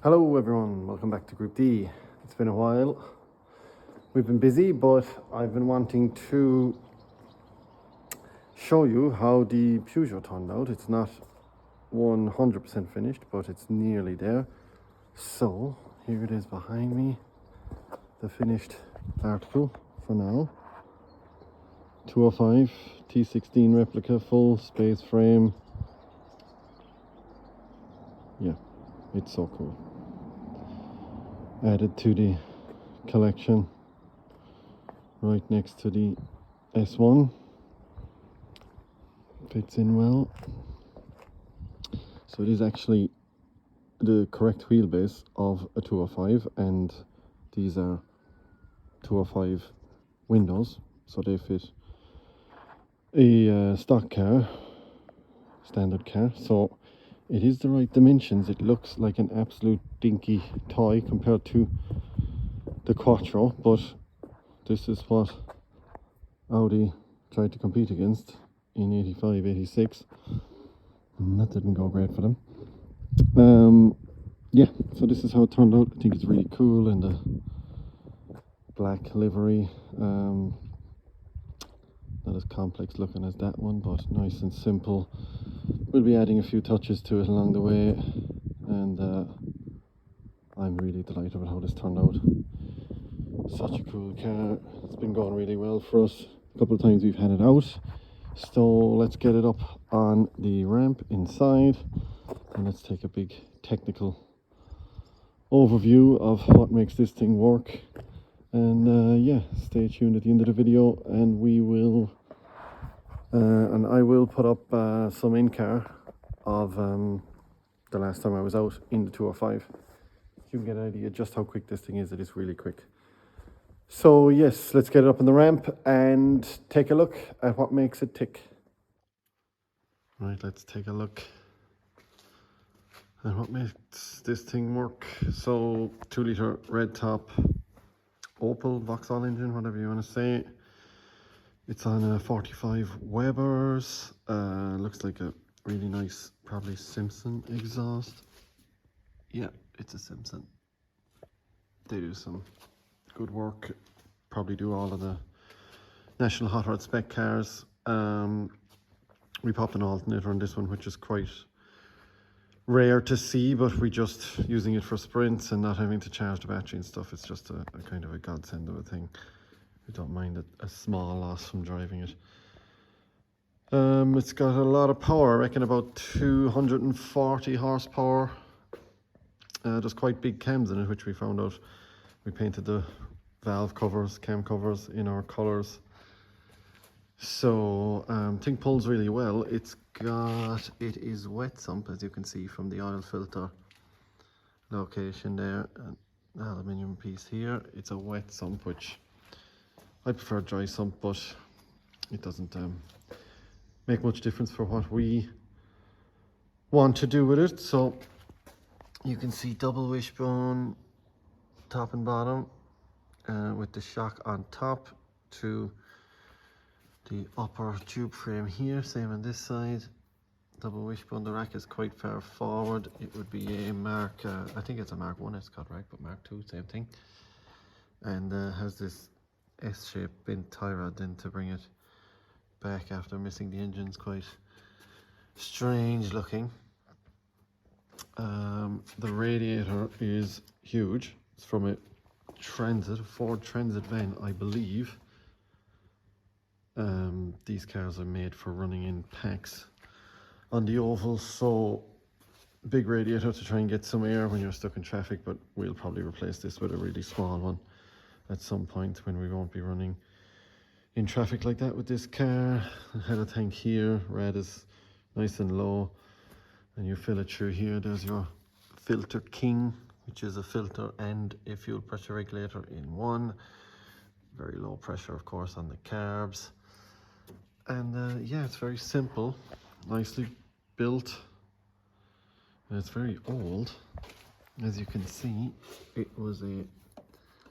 Hello everyone, welcome back to Group D. It's been a while. We've been busy, but I've been wanting to show you how the Peugeot turned out. It's not 100% finished, but it's nearly there. So here it is behind me, the finished article for now. 205 T16 replica, full space frame. Yeah, it's so cool. Added to the collection right next to the S1. Fits in well. So it is actually the correct wheelbase of a 205, and these are 205 windows, so they fit a stock car, standard car. So it is the right dimensions. It looks like an absolute dinky toy compared to the Quattro, but this is what Audi tried to compete against in 85, 86. And that didn't go great for them. Yeah, so this is how it turned out. I think it's really cool in the black livery. Not as complex looking as that one, but nice and simple. We'll be adding a few touches to it along the way, and I'm really delighted with how this turned out. Such a cool car. It's been going really well for us. A couple of times we've had it out. So let's get it up on the ramp inside, and let's take a big technical overview of what makes this thing work. And yeah, stay tuned at the end of the video, and we will and I will put up some in-car of the last time I was out in the 205. You can get an idea just how quick this thing is. It is really quick. So yes, let's get it up on the ramp and take a look at what makes it tick. Right, let's take a look at what makes this thing work. So 2-litre red top Opel Vauxhall engine, whatever you want to say. It's on a 45 Webers. Looks like a really nice, probably Simpson exhaust. Yeah, it's a Simpson. They do some good work. Probably do all of the National Hot Rod spec cars. We popped an alternator on this one, which is quite rare to see, but we just using it for sprints and not having to charge the battery and stuff. It's just a kind of a godsend of a thing. I don't mind a small loss from driving it. It's got a lot of power, I reckon about 240 horsepower. There's quite big cams in it, which we found out. We painted the valve covers, cam covers in our colours. So thing pulls really well. It is wet sump, as you can see from the oil filter location there, and aluminium piece here. It's a wet sump, which I prefer dry sump, but it doesn't make much difference for what we want to do with it. So you can see double wishbone top and bottom, with the shock on top to the upper tube frame here. Same on this side. Double wishbone. The rack is quite far forward. It would be a Mark, I think it's a Mark 1 it's called, right? But Mark 2, same thing. And has this S-shaped bent tie rod then to bring it back after missing the engine's quite strange looking. The radiator is huge. It's from a Ford Transit van, I believe. These cars are made for running in packs on the oval, so big radiator to try and get some air when you're stuck in traffic, but we'll probably replace this with a really small one at some point when we won't be running in traffic like that with this car. The header tank here, red is nice and low, and you fill it through here. There's your Filter King, which is a filter and a fuel pressure regulator in one. Very low pressure, of course, on the carbs. And yeah, it's very simple, nicely built. And it's very old. As you can see, it was a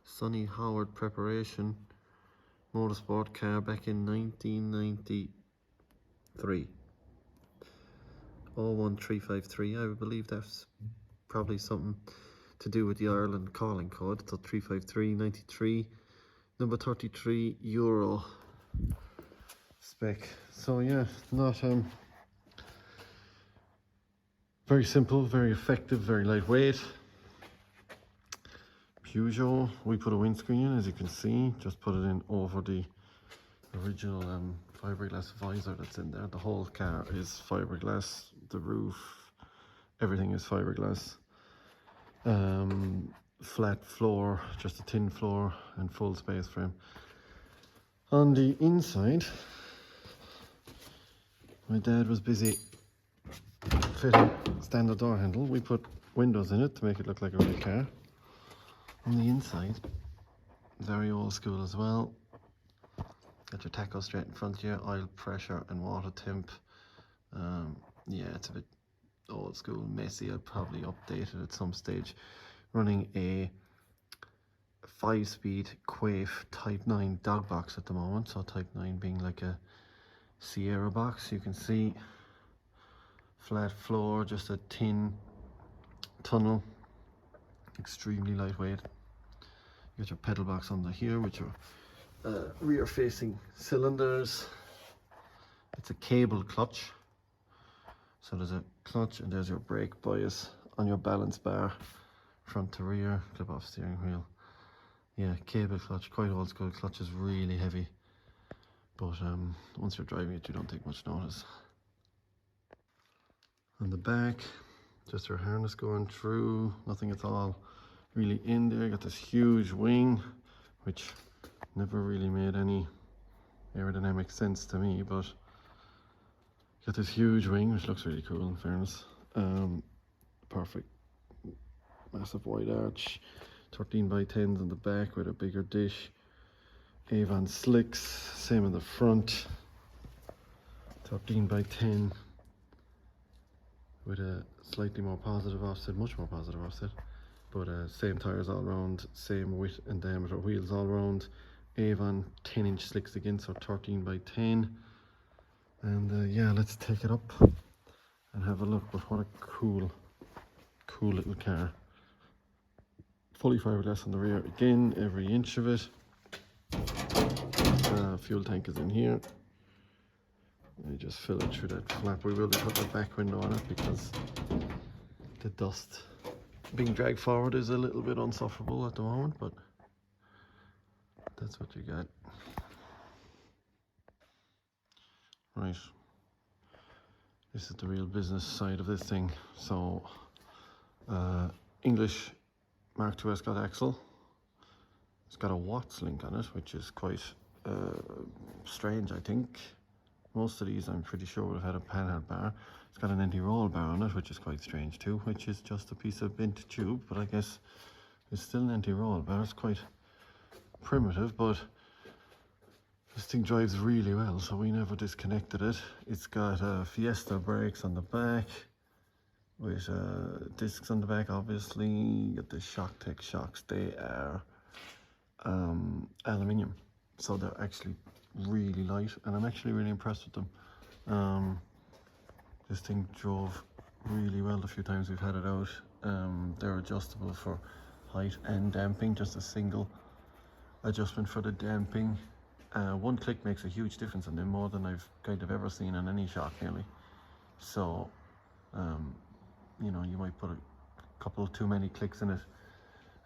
Sonny Howard preparation motorsport car back in 1993. 01353, I believe that's probably something to do with the Ireland calling code. So 35393, number 33 euro spec. So yeah, not very simple, very effective, very lightweight. Peugeot, we put a windscreen in, as you can see, just put it in over the original fiberglass visor that's in there. The whole car is fiberglass, the roof, everything is fiberglass. Flat floor, just a tin floor, and full space frame. On the inside, my dad was busy fitting standard door handle. We put windows in it to make it look like a real car. On the inside, very old school as well. Got your tacho straight in front of you, oil pressure and water temp. Yeah, it's a bit old school, messy. I'll probably update it at some stage. Running a 5-speed Quaife Type 9 dog box at the moment. So Type 9 being like a Sierra box. You can see flat floor, just a tin tunnel, extremely lightweight. You got your pedal box under here with your rear facing cylinders. It's a cable clutch, so there's a clutch and there's your brake bias on your balance bar, front to rear, clip off steering wheel. Yeah, cable clutch, quite old school. Clutch is really heavy, but once you're driving it you don't take much notice. On the back, just your harness going through, nothing at all really in there. Got this huge wing, which never really made any aerodynamic sense to me, but got this huge wing which looks really cool in fairness. Perfect, massive wide arch, 13x10s on the back with a bigger dish. Avon slicks, same in the front, 13x10 with a slightly more positive offset, much more positive offset, but same tires all round, same width and diameter wheels all round. Avon 10-inch slicks again, so 13x10. And yeah, let's take it up and have a look. But what a cool little car. Fully fiberglass on the rear again, every inch of it. Fuel tank is in here. I just fill it through that flap. We will put that back window on it because the dust being dragged forward is a little bit unsufferable at the moment, but that's what you got. Right, this is the real business side of this thing. So English Mark II Scott axle. It's got a Watts link on it, which is quite strange, I think. Most of these I'm pretty sure would have had a panhard bar. It's got an anti-roll bar on it, which is quite strange too, which is just a piece of bent tube, but I guess it's still an anti-roll bar. It's quite primitive, but this thing drives really well, so we never disconnected it. It's got Fiesta brakes on the back with discs on the back, obviously. You got the ShockTech shocks. They are aluminium, so they're actually really light, and I'm actually really impressed with them. This thing drove really well the few times we've had it out. They're adjustable for height and damping, just a single adjustment for the damping. One click makes a huge difference on them, more than I've kind of ever seen on any shock nearly. So you know, you might put a couple too many clicks in it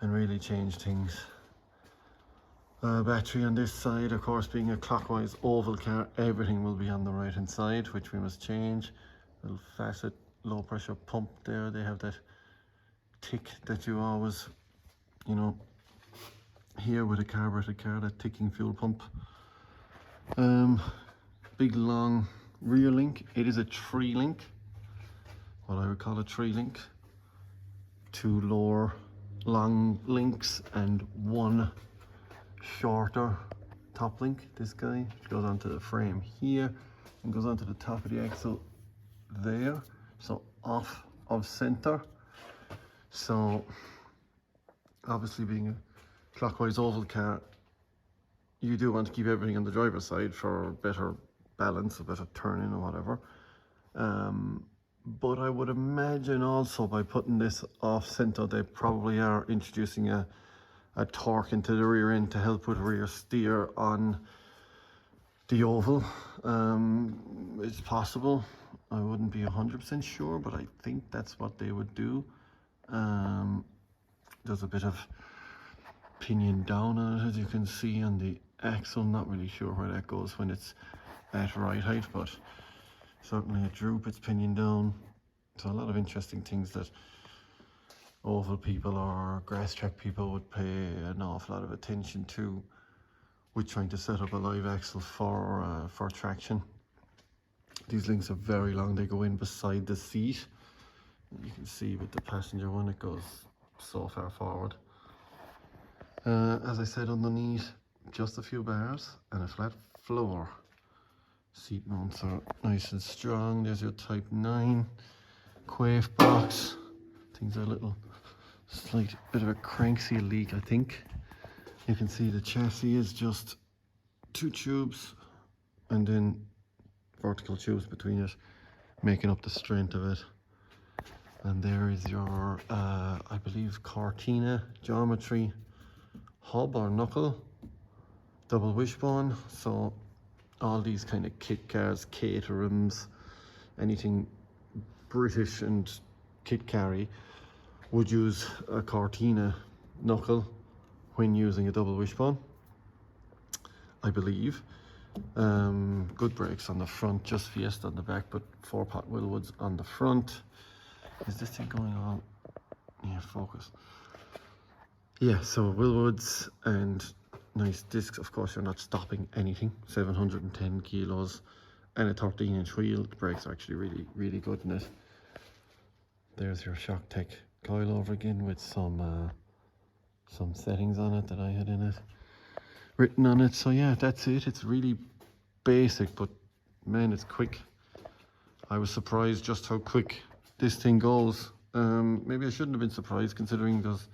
and really change things. Battery on this side, of course, being a clockwise oval car, everything will be on the right hand side, which we must change. Little facet low pressure pump there. They have that tick that you always, you know, hear with a carbureted car, that ticking fuel pump. Big long rear link. It is a 3-link, what I would call a 3-link. 2 lower long links and 1 shorter top link. This guy goes onto the frame here and goes onto the top of the axle there, so off of center. So obviously, being a clockwise oval car, you do want to keep everything on the driver's side for better balance, or better turning or whatever. but I would imagine also by putting this off center, they probably are introducing a torque into the rear end to help with rear steer on the oval. It's possible. I wouldn't be 100% sure, but I think that's what they would do. There's a bit of pinion down on it, as you can see on the axle. Not really sure where that goes when it's at right height, but certainly a droop, it's pinion down. So a lot of interesting things that oval people or grass track people would pay an awful lot of attention to with trying to set up a live axle for traction. These links are very long, they go in beside the seat. You can see with the passenger one, it goes so far forward. As I said, underneath, just a few bars and a flat floor. Seat mounts are nice and strong. There's your Type 9 quaif box. Things are a little slight bit of a crankseal leak, I think. You can see the chassis is just 2 tubes and then vertical tubes between it, making up the strength of it. And there is your, I believe, Cortina geometry hub or knuckle, double wishbone. So all these kind of kit cars, caterhams, anything British and kit carry would use a Cortina knuckle when using a double wishbone, I believe. Good brakes on the front, just Fiesta on the back, but 4-pot Willwoods on the front. Is this thing going on? Yeah, focus. Yeah, so Willwoods and nice discs. Of course, you're not stopping anything. 710 kilos and a 13-inch wheel. The brakes are actually really good in it. There's your Shock Tech coilover again with some settings on it that I had in it, written on it. So yeah, that's it. It's really basic, but man, it's quick. I was surprised just how quick this thing goes. Maybe I shouldn't have been surprised considering there's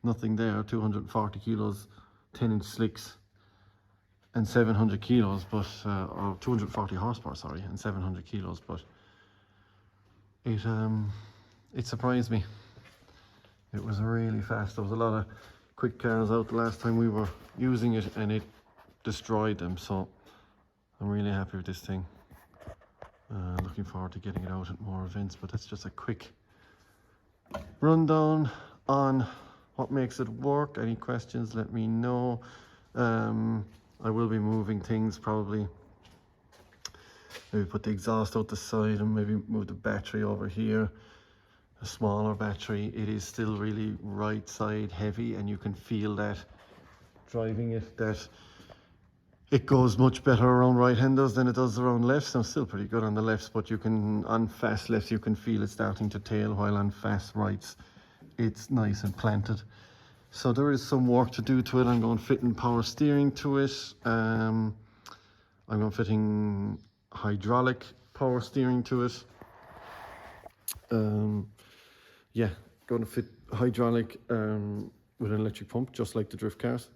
nothing there. 240 kilos, 10-inch slicks and 700 kilos, but or 240 horsepower, sorry, and 700 kilos, but it surprised me. It was really fast. There was a lot of quick cars out the last time we were using it and it destroyed them, so I'm really happy with this thing. Looking forward to getting it out at more events, but that's just a quick rundown on what makes it work. Any questions, let me know. I will be moving things probably. Maybe put the exhaust out the side and maybe move the battery over here. A smaller battery. It is still really right side heavy, and you can feel that driving it, that it goes much better around right-handers than it does around lefts. I'm still pretty good on the lefts, but you can, on fast lefts, you can feel it starting to tail, while on fast rights, it's nice and planted. So there is some work to do to it. I'm going fitting power steering to it. I'm going fitting hydraulic power steering to it. Yeah, going to fit hydraulic with an electric pump, just like the drift cars.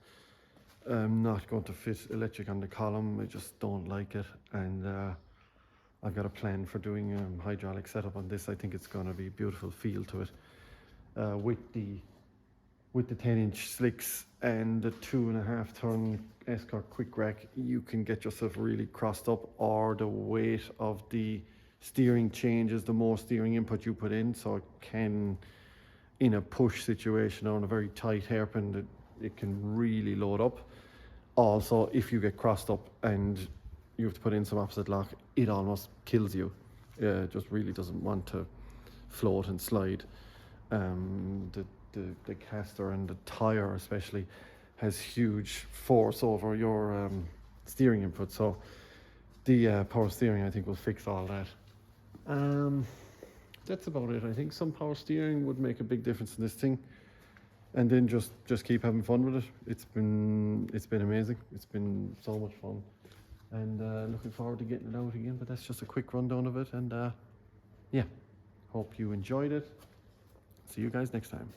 I'm not going to fit electric on the column. I just don't like it, and I've got a plan for doing hydraulic setup on this. I think it's going to be a beautiful feel to it. With the 10-inch slicks and the 2.5 ton Escort quick rack, you can get yourself really crossed up, or the weight of the steering changes the more steering input you put in, so it can, in a push situation or in a very tight hairpin, it can really load up. Also, if you get crossed up and you have to put in some opposite lock, it almost kills you. It just really doesn't want to float and slide. The caster and the tire especially has huge force over your steering input, so the power steering, I think, will fix all that. That's about it. I think some power steering would make a big difference in this thing, and then just keep having fun with it. It's been amazing. It's been so much fun, and looking forward to getting it out again. But that's just a quick rundown of it, and yeah, hope you enjoyed it. See you guys next time.